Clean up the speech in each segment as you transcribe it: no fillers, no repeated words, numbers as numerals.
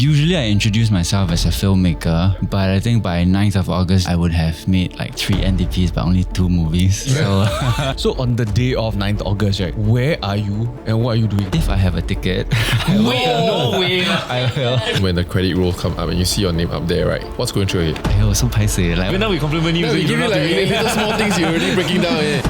Usually I introduce myself as a filmmaker, but I think by 9th of August, I would have made like 3 NDPs, but only 2 movies. So on the day of 9th August, right, where are you and what are you doing? If I have a ticket, No way! I will. When the credit roll come up and you see your name up there, right? What's going through your head? I was so paiseh. Like, Now we compliment you, No, so we you give don't you have to like read it. little small things you're already breaking down.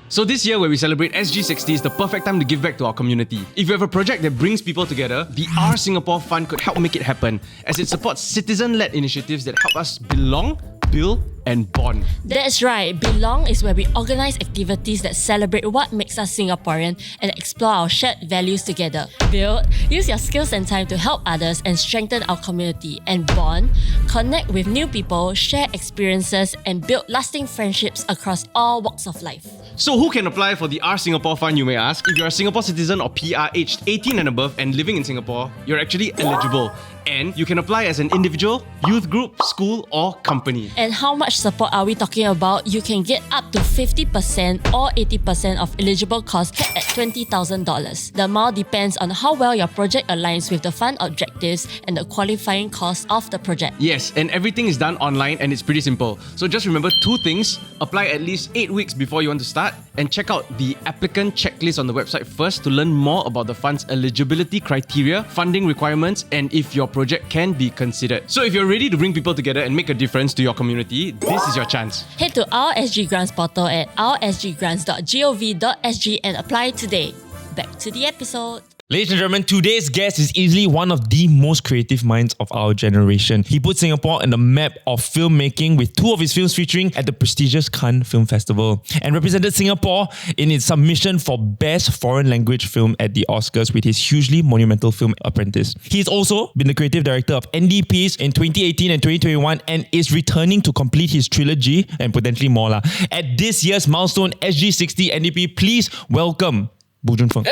So this year where we celebrate SG60 is the perfect time to give back to our community. If you have a project that brings people together, the Our Singapore Fund could help make it happen, as it supports citizen-led initiatives that help us belong, build and bond. That's right. Belong is where we organize activities that celebrate what makes us Singaporean and explore our shared values together. Build, use your skills and time to help others and strengthen our community. And bond, connect with new people, share experiences and build lasting friendships across all walks of life. So who can apply for the Our Singapore Fund, you may ask? If you're a Singapore citizen or PR aged 18 and above and living in Singapore, you're actually eligible. And you can apply as an individual, youth group, school or company. And how much support are we talking about? You can get up to 50% or 80% of eligible costs capped at $20,000. The amount depends on how well your project aligns with the fund objectives and the qualifying cost of the project. Yes, and everything is done online and it's pretty simple. So just remember 2 things. Apply at least 8 weeks before you want to start and check out the applicant checklist on the website first to learn more about the fund's eligibility criteria, funding requirements and if your project can be considered. So if you're ready to bring people together and make a difference to your community, this is your chance. Head to our SG Grants portal at oursggrants.gov.sg and apply today. Back to the episode. Ladies and gentlemen, today's guest is easily one of the most creative minds of our generation. He put Singapore on the map of filmmaking with 2 of his films featuring at the prestigious Cannes Film Festival and represented Singapore in its submission for Best Foreign Language Film at the Oscars with his hugely monumental film Apprentice. He's also been the creative director of NDPs in 2018 and 2021 and is returning to complete his trilogy and potentially more at this year's milestone SG60 NDP. Please welcome Boo Junfeng.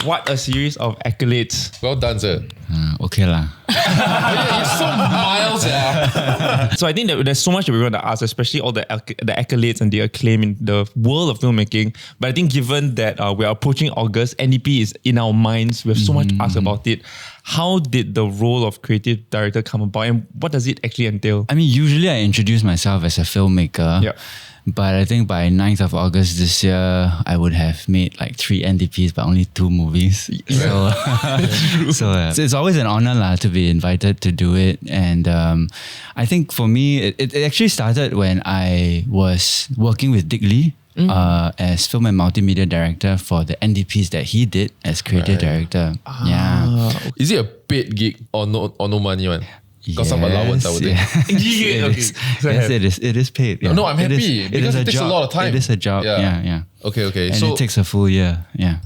What a series of accolades. Well done, sir. Okay lah. You're so mild, yeah. So I think that there's so much that we want to ask, especially all the accolades and the acclaim in the world of filmmaking. But I think given that we are approaching August, NDP is in our minds. We have so much to ask about it. How did the role of creative director come about and what does it actually entail? I mean, usually I introduce myself as a filmmaker. Yeah. But I think by 9th of August this year, I would have made like 3 NDPs, but only 2 movies. So, so it's always an honor to be invited to do it. And I think for me, it actually started when I was working with Dick Lee as film and multimedia director for the NDPs that he did as creative director. Yeah. Is it a paid gig or no money one? Got some allowance, I would think. Yes, it is paid. Yeah. No, I'm happy because it takes a lot of time. It is a job. Yeah. Okay. And so it takes a full year. Yeah.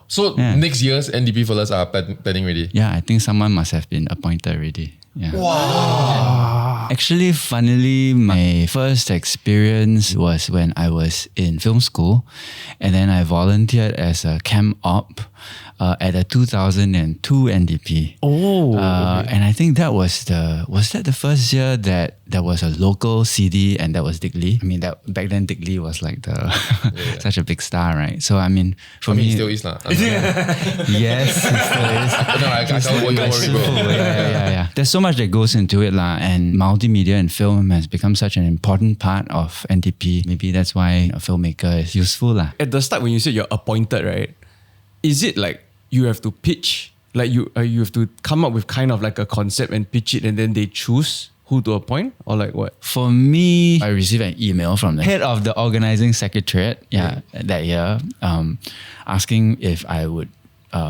So next year's NDP fellas are planning ready. Yeah, I think someone must have been appointed already. Yeah. Wow. Actually, funnily, my first experience was when I was in film school, and then I volunteered as a cam op at a 2002 NDP. And I think that was the first year that there was a local CD, and that was Dick Lee. I mean, that back then Dick Lee was like such a big star, right? So I mean, for me, he still is lah. Yes, he still is. No, I can't worry, bro. Yeah. There's so much that goes into it lah, and multimedia and film has become such an important part of NDP. Maybe that's why a filmmaker is useful lah. At the start when you said you're appointed, right? Is it like you have to pitch, like you have to come up with kind of like a concept and pitch it and then they choose who to appoint or like what? For me, I received an email from the head of the organizing secretariat that year asking if I would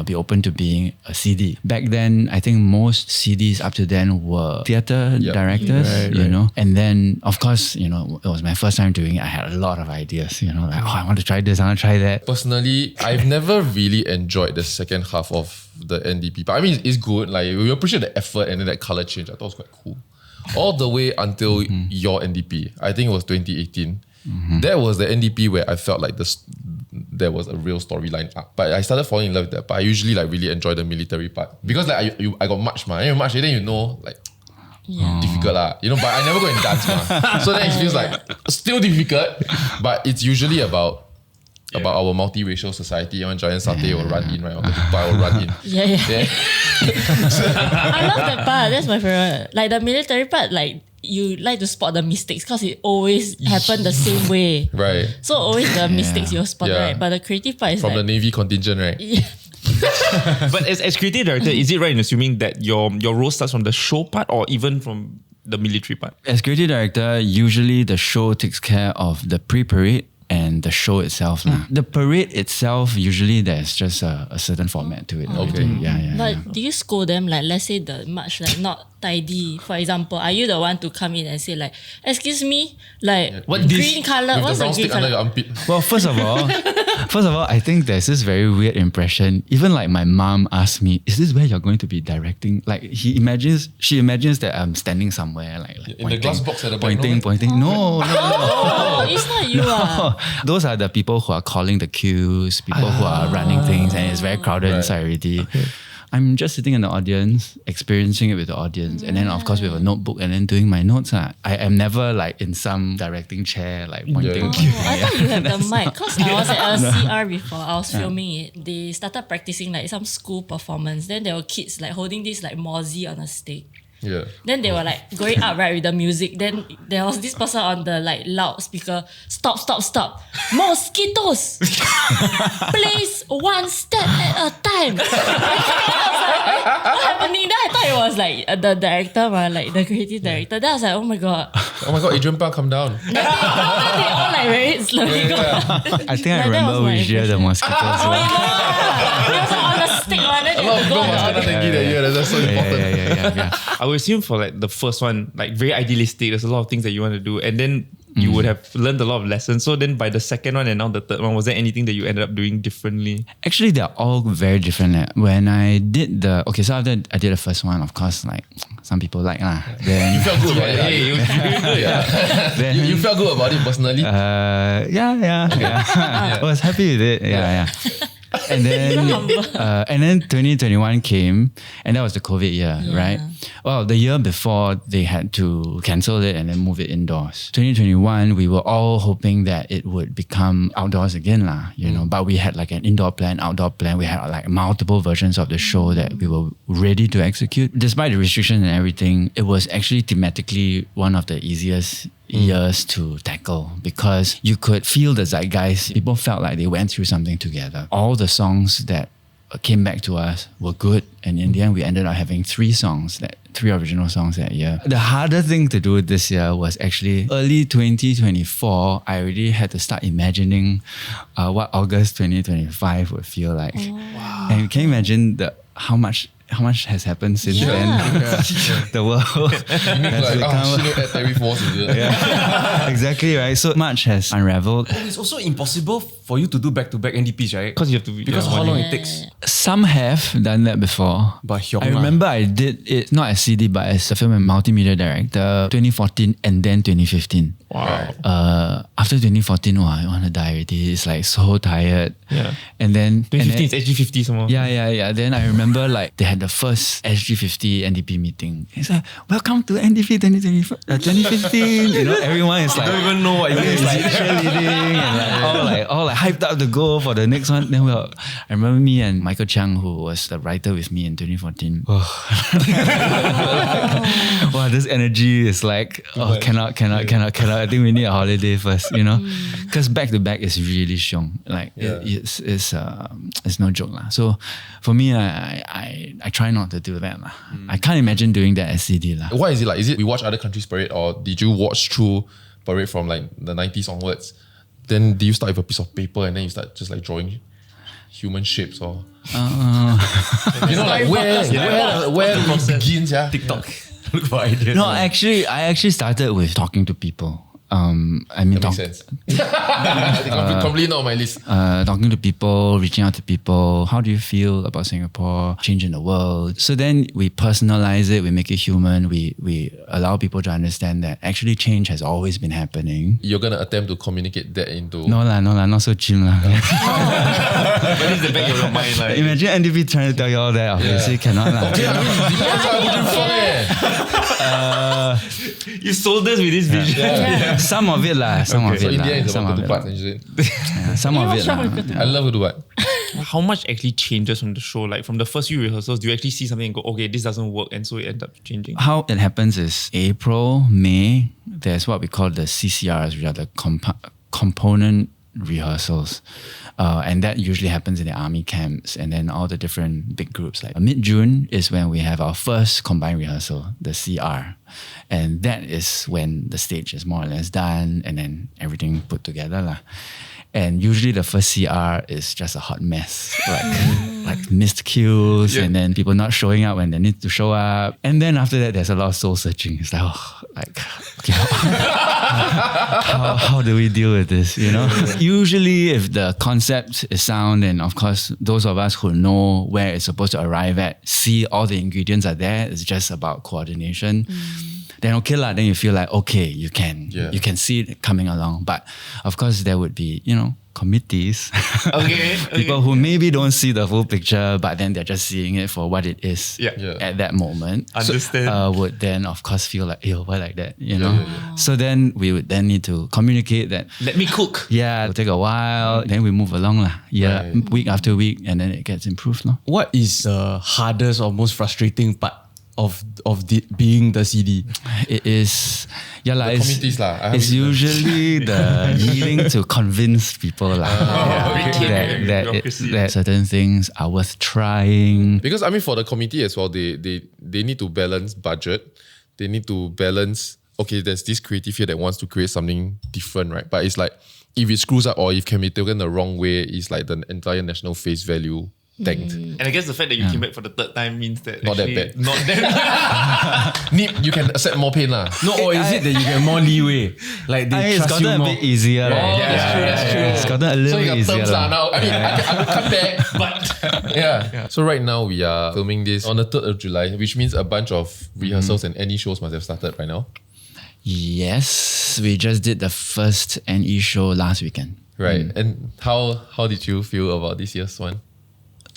be open to being a CD. Back then, I think most CDs up to then were theatre directors, you know. And then, of course, you know, it was my first time doing it. I had a lot of ideas, you know, like, I want to try this, I want to try that. Personally, I've never really enjoyed the second half of the NDP. But I mean, it's good. Like, we appreciate the effort and then that colour change. I thought it was quite cool. All the way until your NDP. I think it was 2018. That was the NDP where I felt like there was a real storyline up. But I started falling in love with that. But I usually like really enjoy the military part because like I got March, then you know like difficult lah. You know, but I never go and dance ma. So then it feels like still difficult, but it's usually about our multiracial society. One giant satay will run in, right? Or the tupai will run in. Yeah. I love that part. That's my favorite. Like the military part, like you like to spot the mistakes because it always happened the same way. Right. So always the mistakes you'll spot, right? But the creative part is from like, the Navy contingent, right? Yeah. But as creative director, is it right in assuming that your role starts from the show part or even from the military part? As creative director, usually the show takes care of the pre-parade and the show itself. The parade itself, usually there's just a certain format to it. Okay. Yeah. But do you scold them, like let's say the march like not tidy, for example, are you the one to come in and say like, excuse me, like What green color, With what's the the brown green stick under color? your armpit. Well, first of all, I think there's this very weird impression. Even like my mom asked me, "Is this where you're going to be directing?" Like she imagines that I'm standing somewhere, like In the glass box at the back, pointing. No. Oh, it's not you. Those are the people who are calling the queues, people who are running things, and it's very crowded inside already. Okay. I'm just sitting in the audience, experiencing it with the audience, and then of course with a notebook and then doing my notes. I am never like in some directing chair, like pointing. I thought you had the mic because I was at a CR before. I was filming it. They started practicing like some school performance. Then there were kids like holding this like mozzie on a stick. Yeah. Then they were like going up right with the music. Then there was this person on the like loudspeaker. Stop. Mosquitoes. Place one step at a time. I was like, what's happening? Then I thought it was like the director, like the creative director. Then I was like, oh my god. Adrian Pa, come down. Then they all like very slowly go. I think I remember which year the mosquitoes Oh my god. It was like on a stick one. Then A lot of people must kena dengue that year. That's so important. Yeah. I would assume for like the first one, like very idealistic, there's a lot of things that you want to do. And then you would have learned a lot of lessons. So then by the second one and now the third one, was there anything that you ended up doing differently? Actually, they're all very different. When I did so after I did the first one, of course, like some people like then You felt good about it. Hey, you feel good, yeah. then, You felt good about it personally. yeah. I was happy with it. Yeah. And then 2021 came, and that was the COVID year, right? Well, the year before they had to cancel it and then move it indoors. 2021, we were all hoping that it would become outdoors again, you know. But we had like an indoor plan, outdoor plan. We had like multiple versions of the show that we were ready to execute. Despite the restrictions and everything, it was actually thematically one of the easiest years to tackle because you could feel the zeitgeist. People felt like they went through something together. All the songs that came back to us were good, and in the end we ended up having three original songs that year. The harder thing to do this year was actually early 2024. I already had to start imagining what August 2025 would feel like. And can you imagine how much has happened since then? The world has become Terry Force, is it? exactly, right? So much has unraveled. It's also impossible for you to do back-to-back NDPs, right? Because you have to Because of how long it takes. Some have done that before. But I remember I did it not as CD but as a film and multimedia director 2014 and then 2015. Wow. After 2014, I want to die already. It's like so tired. Yeah. And then 2015 is SG50 somewhere. Yeah. Then I remember like they had the first SG50 NDP meeting. It's like, welcome to NDP 2015. You know, everyone is like, I don't even know what it is. like cheerleading and all like hyped up to go for the next one. Then I remember me and Michael Chang, who was the writer with me in 2014. Wow, this energy is like, cannot. I think we need a holiday first, you know, because back to back is really strong. Like it's no joke lah. So for me, I try not to do that lah. I can't imagine doing that as CD lah. Why is it like? Is it we watch other countries' parade, or did you watch through parade from like the 90s onwards? Then do you start with a piece of paper and then you start just like drawing human shapes or you know like where it begins? Yeah, TikTok. Look for ideas. No, I actually started with talking to people. I mean, That makes sense. Completely not on my list. talking to people, reaching out to people. How do you feel about Singapore, changing the world? So then we personalize it, we make it human, we allow people to understand that actually change has always been happening. You're going to attempt to communicate that into... No lah, not so chim lah. But it's the back of your mind. Like, Imagine NDP trying to tell you all that, obviously cannot lah. Okay, I mean, depends on Boo Junfeng. you sold us with this vision. Some of it lah, some of So it in the lah. end, it's Some about of it Ketupat. lah. Yeah, Some of it lah. I love Ketupat. How much actually changes from the show? Like from the first few rehearsals, do you actually see something and go, okay, this doesn't work, and so it ends up changing? How it happens is April, May, there's what we call the CCRs, which are the component rehearsals. And that usually happens in the army camps and then all the different big groups. Like mid-June is when we have our first combined rehearsal, the CR. And that is when the stage is more or less done and then everything put together lah. And usually the first CR is just a hot mess, like missed cues and then people not showing up when they need to show up. And then after that, there's a lot of soul searching. It's like, okay, how do we deal with this? You know, usually if the concept is sound and of course those of us who know where it's supposed to arrive at, see all the ingredients are there. It's just about coordination. Then okay lah, then you feel like, okay, you can see it coming along. But of course there would be, committees. Okay. People who maybe don't see the full picture, but then they're just seeing it for what it is at that moment. Understand. Would then of course feel like, why like that, you know? So then we would then need to communicate that. Let me cook. Yeah, it'll take a while. Then we move along lah. Yeah, week after week, and then it gets improved lah. What is the hardest or most frustrating part of being the CD? It is, committees lah. It's usually the needing to convince people lah that certain things are worth trying. Because I mean, for the committee as well, they need to balance budget. They need to balance, okay, there's this creative here that wants to create something different, right? But it's like, if it screws up or if it can be taken the wrong way, it's like the entire national face value tanked. And I guess the fact that you came back for the third time means that Not that actually bad. Not that You can accept more pain lah. No, or is it that you get more leeway? Like they It's trust you gotten a more? bit easier. Right? That's true. It's gotten a little So you bit got easier. terms lah lah. now. I mean, I will come back, but yeah. So right now we are filming this on the 3rd of July, which means a bunch of rehearsals and any shows must have started by now. Yes, we just did the first NE show last weekend. Right. And how did you feel about this year's one?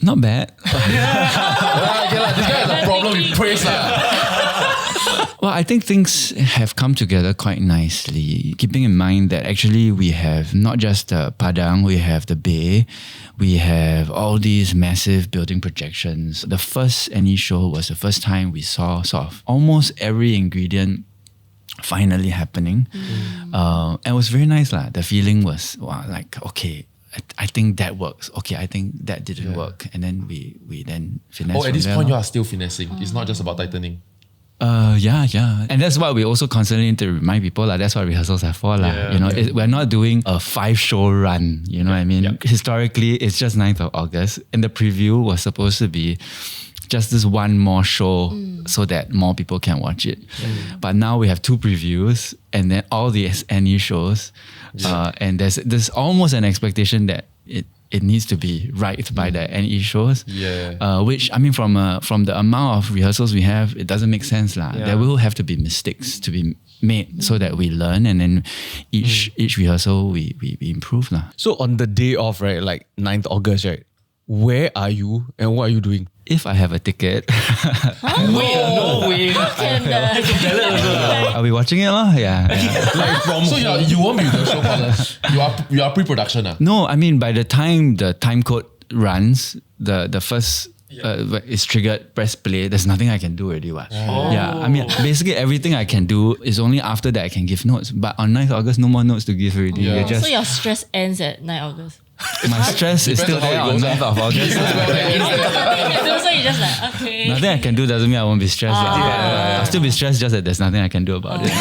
Not bad. Okay lah, this guy has a problem with praise lah. Well, I think things have come together quite nicely, keeping in mind that actually we have not just the Padang, we have the Bay, we have all these massive building projections. The first NE show was the first time we saw sort of almost every ingredient finally happening. And it was very nice lah. The feeling was like, okay, I think that works. Okay, I think that didn't work. And then we then finesse. At this from point, there you are still finessing. It's not just about tightening. Yeah. And that's what we also constantly need to remind people. That's what rehearsals are for. We're not doing a 5-show run. You know what I mean? Historically, it's just 9th of August. And the preview was supposed to be just this one more show so that more people can watch it. But now we have 2 previews and then all the NE shows. And there's almost an expectation that it needs to be right by the NE shows. Which, I mean, from the amount of rehearsals we have, it doesn't make sense lah. There will have to be mistakes to be made so that we learn, and then each rehearsal we improve lah. So on the day of, right, like 9th August, right, where are you and what are you doing? If I have a ticket, no way. are we watching it lah? Yeah. Like from So you won't be the show callers. You are pre-production ah. No, I mean by the time the time code runs, the first is triggered, press play, there's nothing I can do already. Yeah, I mean basically everything I can do is only after that I can give notes. But on 9th August, no more notes to give already. Yeah. So your stress ends at 9 August. my stress is still there on 9th of August. So you just like, okay. Nothing I can do doesn't mean I won't be stressed. I'll still be stressed, just that there's nothing I can do about it.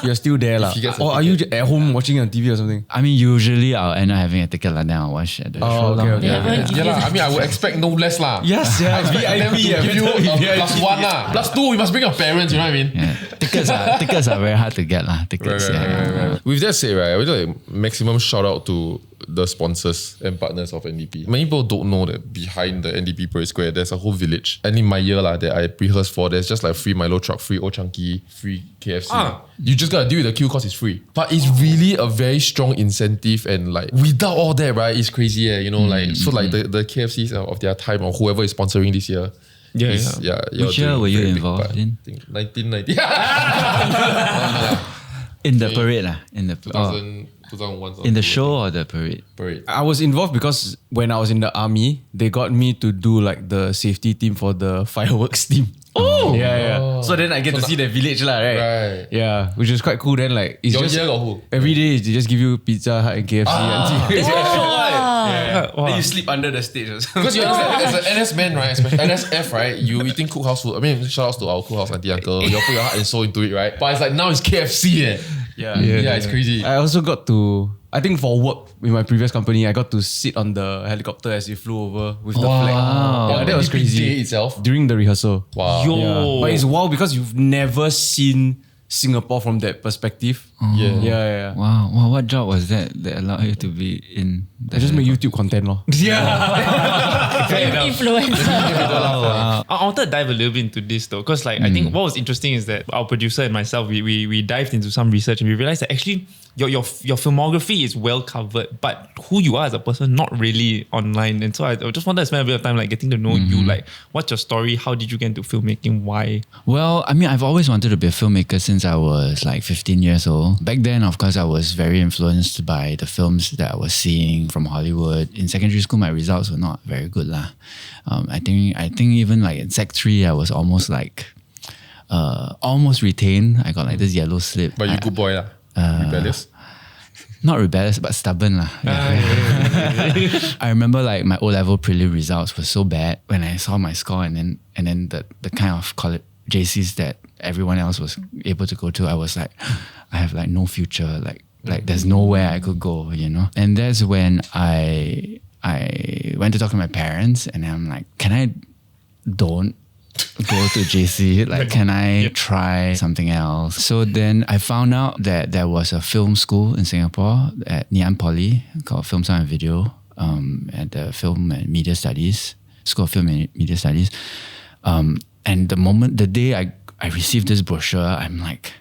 You're still there, lah. Or are you at home watching on TV or something? I mean, usually I'll end up having a ticket and then I'll watch at the show. Okay. I mean, I would expect no less lah. Yes, yeah. Them to give you a +1 lah. +2, you must bring your parents, you know what I mean? Yeah. Tickets are very hard to get lah. Tickets, Right. With that said, right, I would like maximum shout out to the sponsors and partners of NDP. Many people don't know that behind the NDP Parade Square, there's a whole village. And in my year that I rehearsed for, there's just like free Milo truck, free Old Chunky, free KFC. You just gotta deal with the queue because it's free. But it's really a very strong incentive, and like without all that, right, it's crazy. The KFCs of their time, or whoever is sponsoring this year. Which year were you involved in? I think 1990. In the parade lah. 2001. In the show or the parade? Parade. I was involved because when I was in the army, they got me to do like the safety team for the fireworks team. Oh! Yeah. So then I get to see the village lah, right? Right. Yeah, which is quite cool. Then like, it's Your just year got who? every day they just give you Pizza Hut and KFC. Wow. Then you sleep under the stage. Because you understand, as an NS man, right, especially NSF, right, you eating cookhouse food. I mean, shout outs to our cookhouse auntie uncle. You put your heart and soul into it, right? But it's like now it's KFC. Yeah, it's crazy. I also got to, I think for work with my previous company, I got to sit on the helicopter as it flew over with the flag. Yeah, that was crazy. Day itself. During the rehearsal. Wow. Yo. But it's wild because you've never seen Singapore from that perspective. Yeah. Wow. What job was that allowed you to be in? I just make YouTube content, lor. Influencer. I wanted to dive a little bit into this though, because I think what was interesting is that our producer and myself, we dived into some research and we realized that actually your filmography is well covered, but who you are as a person, not really online. And so I just wanted to spend a bit of time getting to know you, what's your story, how did you get into filmmaking, why? Well, I mean, I've always wanted to be a filmmaker since I was 15 years old. Back then, of course, I was very influenced by the films that I was seeing from Hollywood. In secondary school, my results were not very good lah. I think even in Sec 3, I was almost almost retained. I got this yellow slip. But you good boy lah. Rebellious? Not rebellious, but stubborn lah. I remember my O-level prelim results were so bad when I saw my score, and then the kind of college JCs that everyone else was able to go to, I was like, I have no future. There's nowhere I could go, you know. And that's when I went to talk to my parents, and I'm like, can I don't go to JC? Can I try something else? So then I found out that there was a film school in Singapore at Ngee Ann Poly called Film Sound and Video, at the Film and Media Studies, School of Film and Media Studies. And the day I received this brochure, I'm like,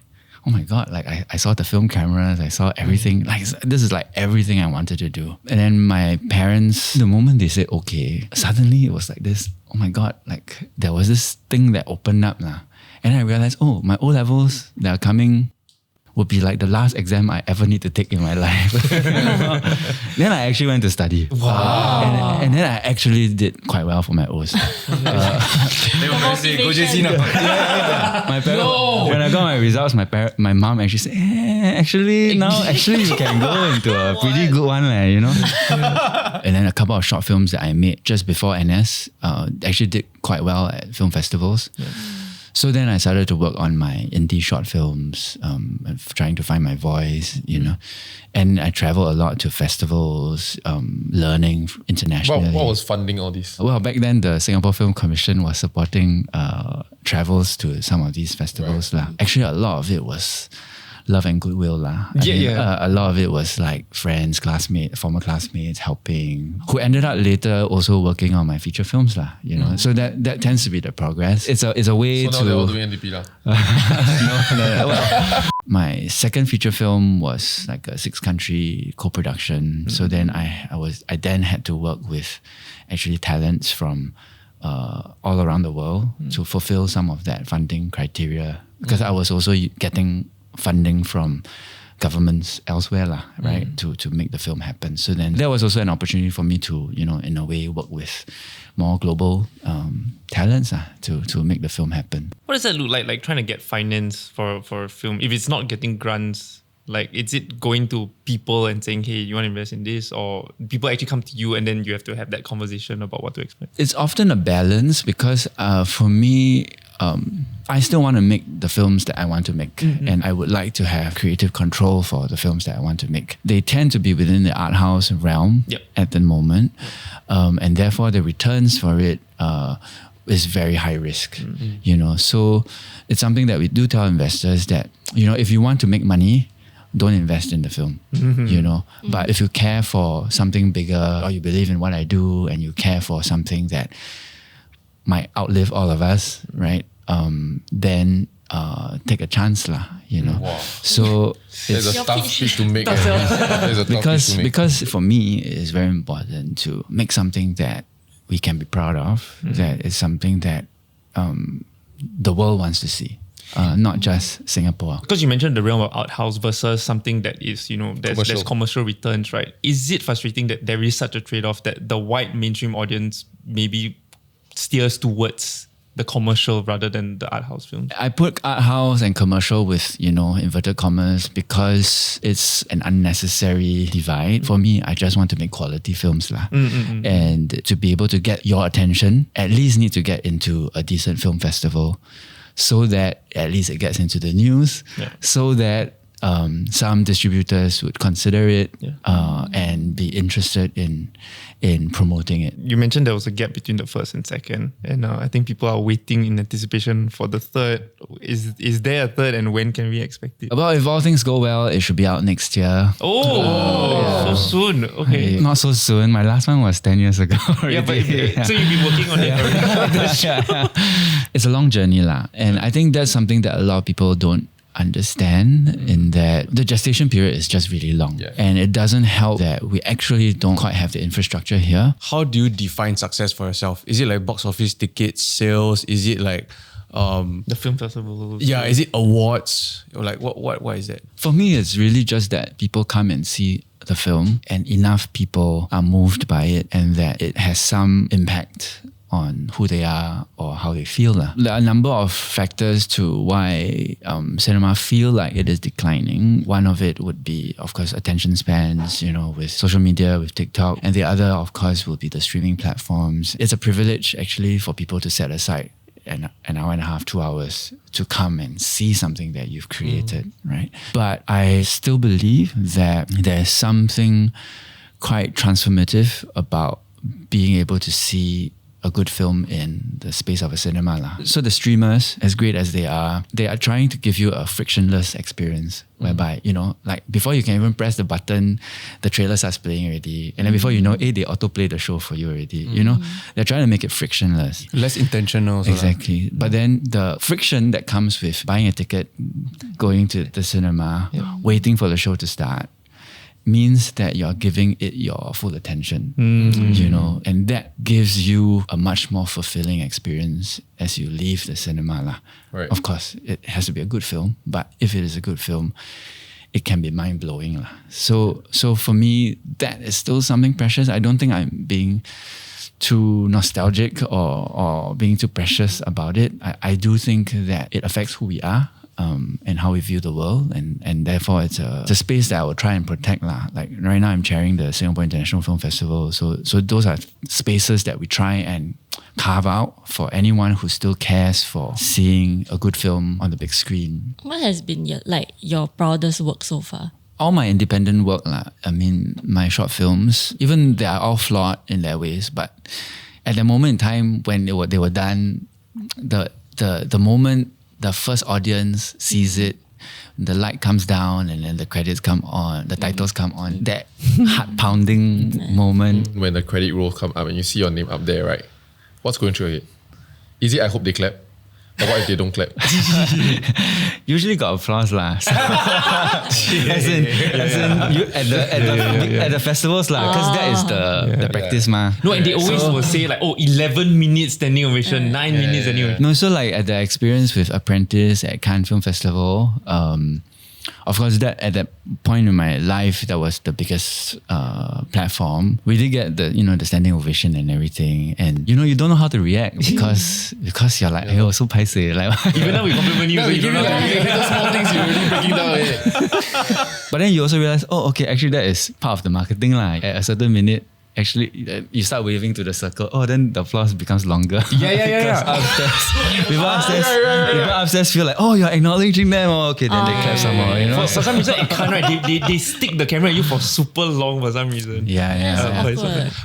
oh my God, I saw the film cameras, I saw everything. This is everything I wanted to do. And then my parents, the moment they said, okay, suddenly it was this, oh my God, there was this thing that opened up. And I realized, oh, my O-levels that are coming would be the last exam I ever need to take in my life. Then I actually went to study. Wow. And then I actually did quite well for my O's. Go JC now. My parents, when I got my results, my mom actually said, now you can go into a pretty good one, you know. And then a couple of short films that I made just before NS actually did quite well at film festivals. Yeah. So then I started to work on my indie short films, trying to find my voice, you know. And I travel a lot to festivals, learning internationally. What was funding all this? Well, back then the Singapore Film Commission was supporting travels to some of these festivals. Right. Actually, a lot of it was love and goodwill lah. A lot of it was friends, classmates, former classmates helping, who ended up later also working on my feature films lah. You know, so that tends to be the progress. It's a way to. So now they're all doing NDP lah. No. My second feature film was a 6-country co-production. So then I then had to work with actually talents from all around the world to fulfill some of that funding criteria, because I was also getting funding from governments elsewhere right, to make the film happen. So then there was also an opportunity for me to, in a way, work with more global talents to make the film happen. What does that look like trying to get finance for a film if it's not getting grants Like, is it going to people and saying, hey, you want to invest in this? Or people actually come to you and then you have to have that conversation about what to expect? It's often a balance because for me, I still want to make the films that I want to make. And I would like to have creative control for the films that I want to make. They tend to be within the art house realm at the moment. And therefore the returns for it is very high risk, you know. So it's something that we do tell investors that, you know, if you want to make money, don't invest in the film, you know. But if you care for something bigger, or you believe in what I do and you care for something that might outlive all of us, right? Then take a chance lah, you know. Wow. So There's a tough speech to make. There's a tough speech to make. because for me, it's very important to make something that we can be proud of, that is something that the world wants to see. Not just Singapore. Because you mentioned the realm of art house versus something that is, you know, there's commercial returns, right? Is it frustrating that there is such a trade-off that the wide mainstream audience maybe steers towards the commercial rather than the art house films? I put art house and commercial with, you know, inverted commas because it's an unnecessary divide. For me, I just want to make quality films lah. And to be able to get your attention, at least need to get into a decent film festival, so that at least it gets into the news, so that some distributors would consider it and be interested in promoting it. You mentioned there was a gap between the first and second, and I think people are waiting in anticipation for the third. Is there a third, and when can we expect it? Well, if all things go well, it should be out next year. So soon. Okay. Not so soon. My last one was 10 years ago already. So you've been working on it already. It's a long journey lah. And I think that's something that a lot of people don't understand, in that the gestation period is just really long. And it doesn't help that we actually don't quite have the infrastructure here. How do you define success for yourself? Is it like box office tickets, sales? Is it like the film festival? is it awards? Or like what is that? For me, it's really just that people come and see the film and enough people are moved by it and that it has some impact on who they are or how they feel. There are a number of factors to why cinema feel like it is declining. One of it would be, of course, attention spans, you know, with social media, with TikTok. And the other, of course, will be the streaming platforms. It's a privilege actually for people to set aside an hour and a half, 2 hours to come and see something that you've created, right? But I still believe that there's something quite transformative about being able to see a good film in the space of a cinema lah. So the streamers, as great as they are trying to give you a frictionless experience whereby, you know, like before you can even press the button, the trailer starts playing already. And then before you know, they autoplay the show for you already. You know, they're trying to make it frictionless. Less intentional. Exactly. But then the friction that comes with buying a ticket, going to the cinema, waiting for the show to start, means that you're giving it your full attention, you know, and that gives you a much more fulfilling experience as you leave the cinema lah. Right. Of course, it has to be a good film, but if it is a good film, it can be mind-blowing lah. So for me, that is still something precious. I don't think I'm being too nostalgic or being too precious about it. I do think that it affects who we are. And how we view the world, and therefore it's a space that I will try and protect lah. Like right now I'm chairing the Singapore International Film Festival, so those are spaces that we try and carve out for anyone who still cares for seeing a good film on the big screen. What has been your proudest work so far? All my independent work lah. I mean, my short films, even they are all flawed in their ways, but at the moment in time when they were done, the moment the first audience sees it, the light comes down and then the credits come on, the titles come on, that heart-pounding moment. When the credit roll come up and you see your name up there, right? What's going through your head? Is it I hope they clap? Or what if they don't clap? Usually got applause lah. as in you at the festivals lah, because that is the practice ma. No, and they always will say like, 11 minutes standing ovation, 9 minutes standing ovation. No, so like at the experience with Apprentice at Cannes Film Festival, of course, that at that point in my life, that was the biggest platform. We did get the standing ovation and everything, and you don't know how to react because you're like, hey, so paiseh. Like, Even though we compliment you, you don't know. The small things you're really breaking down. but then you also realize, oh, okay, actually that is part of the marketing. Like at a certain minute, actually, you start waving to the circle. Oh, then the applause becomes longer. Yeah. People upstairs feel like, oh, you're acknowledging them. Oh, okay, then they clap some more. For some reason, it can't, right? They stick the camera at you for super long for some reason. Yeah.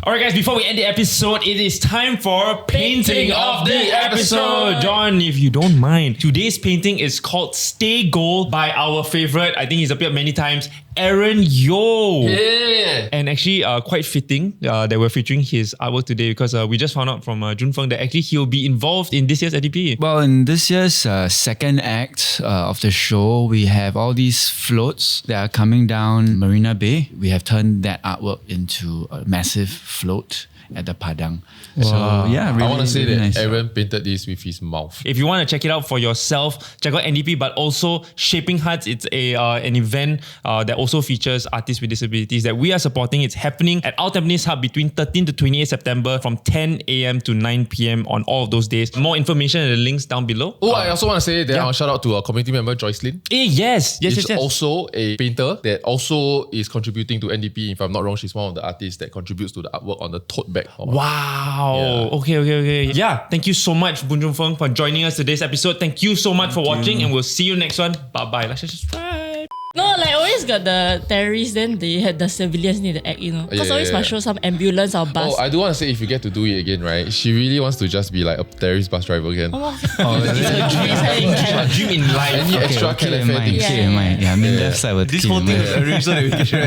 Alright guys, before we end the episode, it is time for painting of the episode. John, if you don't mind, today's painting is called Stay Gold by our favorite, I think he's appeared many times, Aaron Yo. Yeah. And actually quite fitting that we're featuring his artwork today because we just found out from Junfeng that actually he'll be involved in this year's NDP. Well, in this year's second act of the show, we have all these floats that are coming down Marina Bay. We have turned that artwork into a massive float at the Padang. Wow. So yeah, really, I want to say really that nice. Aaron painted this with his mouth. If you want to check it out for yourself, check out NDP, but also Shaping Hearts. It's an event that also features artists with disabilities that we are supporting. It's happening at Our Tampines Hub between 13 to 28 September from 10 a.m. to 9 p.m. on all of those days. More information and the links down below. Oh, I also want to say that I'll shout out to our community member Joycelyn. Yes. She's also a painter that also is contributing to NDP. If I'm not wrong, she's one of the artists that contributes to the artwork on the tote bag. Wow. Yeah. Okay. Yeah. Thank you so much, Boo Junfeng, for joining us today's episode. Thank you so much for watching, and we'll see you next one. Bye. Like, subscribe. No, like always got the terrorists, then they had the civilians need to act, Because always must show some ambulance or bus. Oh, I do want to say if you get to do it again, right? She really wants to just be like a terrorist bus driver again. It's a dream in life. Any extra keep in calefare mind. things. Keep in mind. Yeah, I mean left side would This keep whole in thing mind. is arranged so that we can share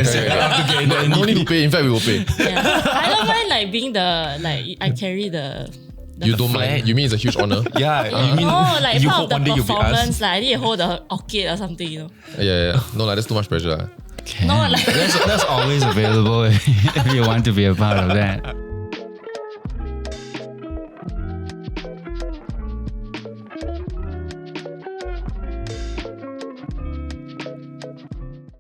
and No need to pay. In fact, we will pay. Yeah. I don't mind like being the I carry the You don't mind? You mean it's a huge honor? Yeah, you mean oh, like you part hope of one the day you'll be performance, asked. like I need to hold the orchid or something, Yeah. No, like, that's too much pressure. Can. No, like- that's always available if you want to be a part of that.